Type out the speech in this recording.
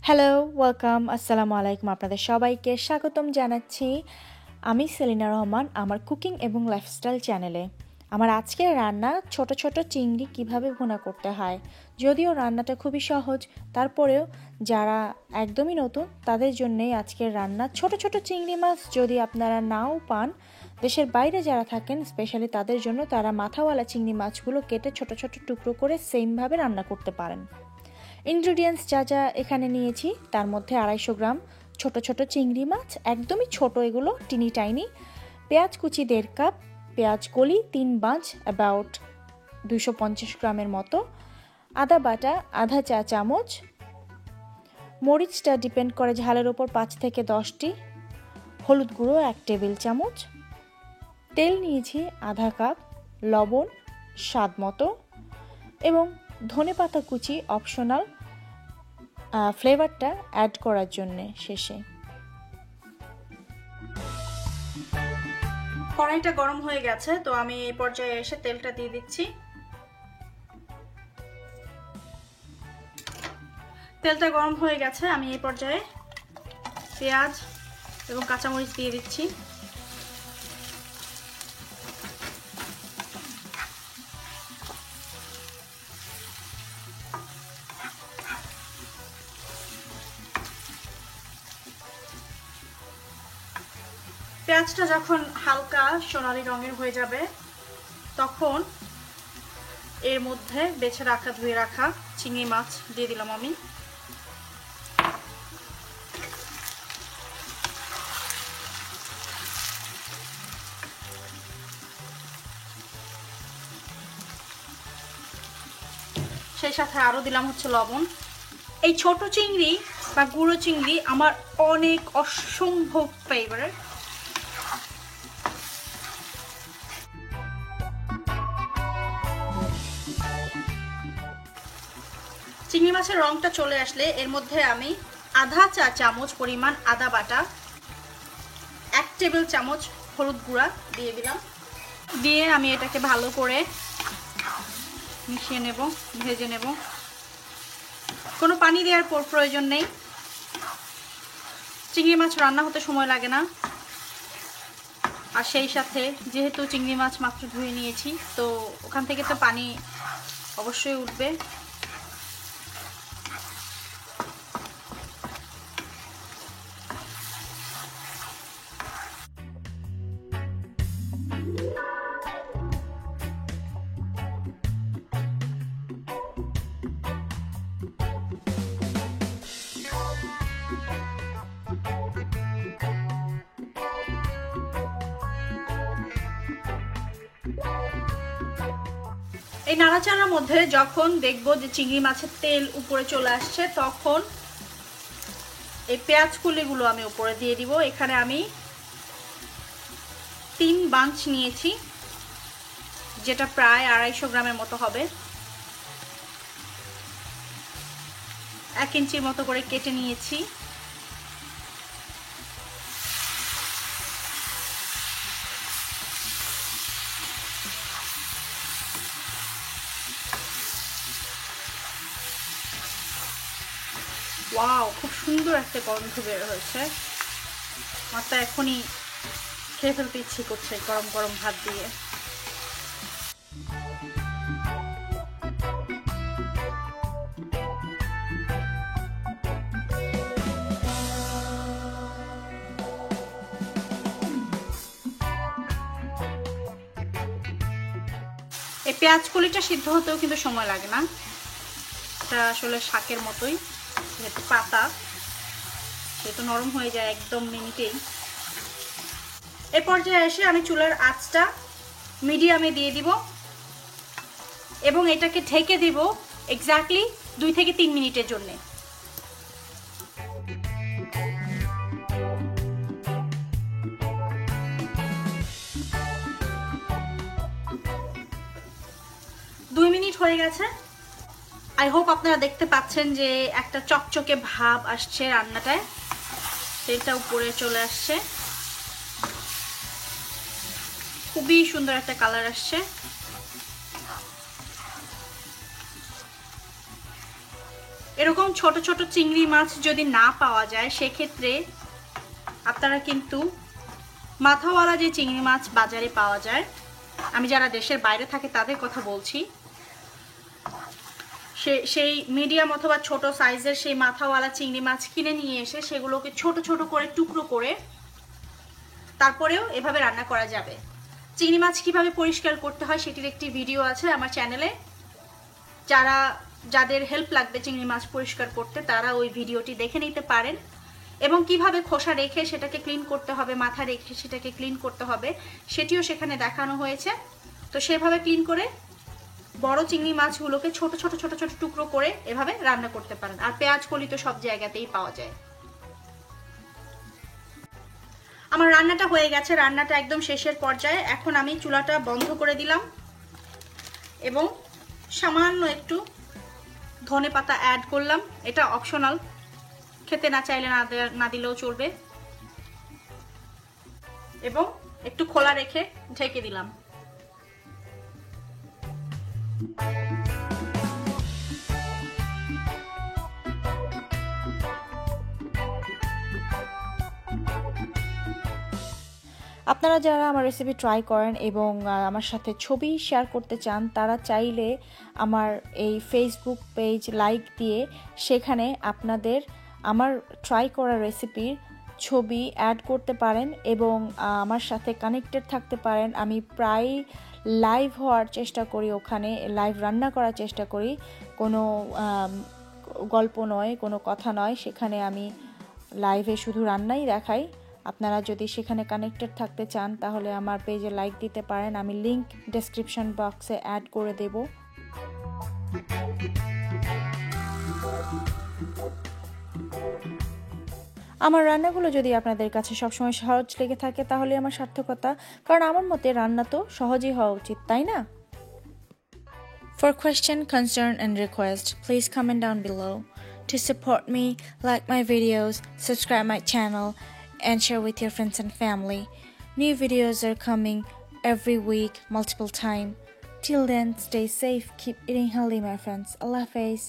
Hello, welcome, আসসালামু আলাইকুম। আপনাদের সবাইকে স্বাগতম জানাচ্ছি। আমি সেলিনা রহমান, আমার কুকিং এবং লাইফস্টাইল চ্যানেলে। আমার আজকের রান্না ছোট ছোট চিংড়ি কিভাবে ভুনা করতে হয়। যদিও রান্নাটা খুবই সহজ, তারপরেও যারা একদমই নতুন তাদের জন্যই আজকের রান্না। ছোট ছোট চিংড়ি মাছ যদি আপনারা নাও পান, দেশের বাইরে যারা থাকেন স্পেশালি তাদের জন্য, তারা মাথাওয়ালা চিংড়ি মাছগুলো কেটে ছোট ছোট টুকরো করে সেমভাবে রান্না করতে পারেন। ইনগ্রিডিয়েন্টস যা যা এখানে নিয়েছি তার মধ্যে 250 গ্রাম ছোট ছোট চিংড়ি মাছ, একদমই ছোট, এগুলো টিনি টাইনি। পেঁয়াজ কুচি 1.5 কাপ, পেঁয়াজ কলি 3 বাঁচ, অ্যাবাউট 250 গ্রামের মতো। আদা বাটা আধা চা চামচ। মরিচটা ডিপেন্ড করে ঝালের ওপর, 5 থেকে 10টি। হলুদ গুঁড়ো 1 টেবিল চামচ। তেল নিয়েছি আধা কাপ। লবণ স্বাদ মতো এবং ধনেপাতা কুচি অপশনাল, ফ্লেভারটা অ্যাড করার জন্য শেষে। কড়াইটা গরম হয়ে গেছে, তো আমি এই পর্যায়ে এসে তেলটা দিয়ে দিচ্ছি। তেলটা গরম হয়ে গেছে, আমি এই পর্যায়ে পেঁয়াজ এবং কাঁচামরিচ দিয়ে দিচ্ছি। পেঁয়াজটা যখন হালকা সোনালী রঙের হয়ে যাবে, তখন এর মধ্যে বেছে রাখা, ধুয়ে রাখা চিংড়ি মাছ দিয়ে দিলাম আমি। সেই সাথে আরো দিলাম হচ্ছে লবণ। এই ছোট চিংড়ি বা গুঁড়ো চিংড়ি আমার অনেক অসম্ভব ফেভারিট। চিংড়ি মাছের রংটা চলে আসলে এর মধ্যে আমি আধা চা চামচ পরিমাণ আদা বাটা, 1 টেবিল চামচ হলুদ গুঁড়া দিয়ে দিলাম। দিয়ে আমি এটাকে ভালো করে মিশিয়ে নেব, ভেজে নেব। কোনো পানি দেওয়ার প্রয়োজন নেই, চিংড়ি মাছ রান্না হতে সময় লাগে না। আর সেই সাথে যেহেতু চিংড়ি মাছ মাত্র ধুয়ে নিয়েছি, তো ওখান থেকে তো পানি অবশ্যই উঠবে। এই নাড়াচাড়ার মধ্যে যখন দেখবো যে চিংড়ি মাছের তেল উপরে চলে আসছে, তখন এই পেঁয়াজ কুলিগুলো আমি উপরে দিয়ে দিব। এখানে আমি 3 বাঞ্চ নিয়েছি, যেটা প্রায় 250 গ্রামের মতো হবে। 1 ইঞ্চির মতো করে কেটে নিয়েছি। ওয়াও, খুব সুন্দর একটা গন্ধ বের হয়েছে। আমার তো এখনই খেয়ে ফেলতে ইচ্ছে করছে গরম গরম ভাত দিয়ে। এই পেঁয়াজ কলিটা সিদ্ধ হতেও কিন্তু সময় লাগে না, এটা আসলে শাকের মতোই, যেহেতু পাতা সেহেতু নরম হয়ে যায় একদম মিনিটেই। এ পর্যায়ে এসে আমি চুলার আঁচটা মিডিয়ামে দিয়ে দিব এবং এটাকে ঢেকে দিব এক্স্যাক্টলি 2 থেকে 3 মিনিটের জন্য। মিনিট হয়ে গেছে। আই হোপ আপনারা দেখতে পাচ্ছেন যে একটা চকচকে ভাব আসছে রান্নাটায়, তেলটা উপরে চলে আসছে, খুবই সুন্দর একটা কালার আসছে। এরকম ছোট ছোট চিংড়ি মাছ যদি না পাওয়া যায় সেক্ষেত্রে আপনারা কিন্তু মাথাওয়ালা যে চিংড়ি মাছ বাজারে পাওয়া যায়, আমি যারা দেশের বাইরে থাকে তাদের কথা বলছি, সেই মিডিয়াম অথবা ছোট সাইজের সেই মাথাওয়ালা চিংড়ি মাছ কিনে নিয়ে এসে সেগুলোকে ছোট ছোট করে টুকরো করে তারপরেও এভাবে রান্না করা যাবে। চিংড়ি মাছ কিভাবে পরিষ্কার করতে হয় সেটির একটি ভিডিও আছে আমার চ্যানেলে, যাদের হেল্প লাগবে চিংড়ি মাছ পরিষ্কার করতে তারা ওই ভিডিওটি দেখে নিতে পারেন। এবং কিভাবে খোসা রেখে সেটাকে ক্লিন করতে হবে, মাথা রেখে সেটাকে ক্লিন করতে হবে সেটিও সেখানে দেখানো হয়েছে। তো সেভাবে ক্লিন করে বড় চিংড়ি মাছগুলোকে ছোট ছোট ছোট ছোট টুকরো করে এভাবে রান্না করতে পারেন। আর পেঁয়াজ কলি তো সব জায়গাতেই পাওয়া যায়। আমার রান্নাটা হয়ে গেছে, রান্নাটা একদম শেষের পর্যায়ে। এখন আমি চুলাটা বন্ধ করে দিলাম এবং সামান্য একটু ধনেপাতা অ্যাড করলাম। এটা অপশনাল, খেতে না চাইলে না দিলেও চলবে। এবং একটু খোলা রেখে ঢেকে দিলাম। আপনারা যারা আমার রেসিপি ট্রাই করেন এবং আমার সাথে ছবি শেয়ার করতে চান তারা চাইলে আমার এই ফেসবুক পেজ লাইক দিয়ে সেখানে আপনাদের আমার ট্রাই করা রেসিপির ছবি অ্যাড করতে পারেন এবং আমার সাথে কানেক্টেড থাকতে পারেন। আমি প্রায় লাইভ হওয়ার চেষ্টা করি, ওখানে লাইভ রান্না করার চেষ্টা করি, কোনো গল্প নয়, কোনো কথা নয়, সেখানে আমি লাইভে শুধু রান্নাই দেখাই। আপনারা যদি সেখানে কানেক্টেড থাকতে চান তাহলে আমার পেজে লাইক দিতে পারেন, আমি লিংক ডেসক্রিপশন বক্সে অ্যাড করে দেব। আমার রান্নাগুলো যদি আপনাদের কাছে সবসময় সহজ লেগে থাকে তাহলে আমার সার্থকতা, কারণ আমার মতে রান্না তো সহজই হওয়া উচিত, তাই না? For question, concern and request, please comment down below. To support me, like my videos, subscribe my channel and share with your friends and family. New videos are coming every week, multiple times. Till then, stay safe, keep eating healthy, my friends. Allah Hafiz.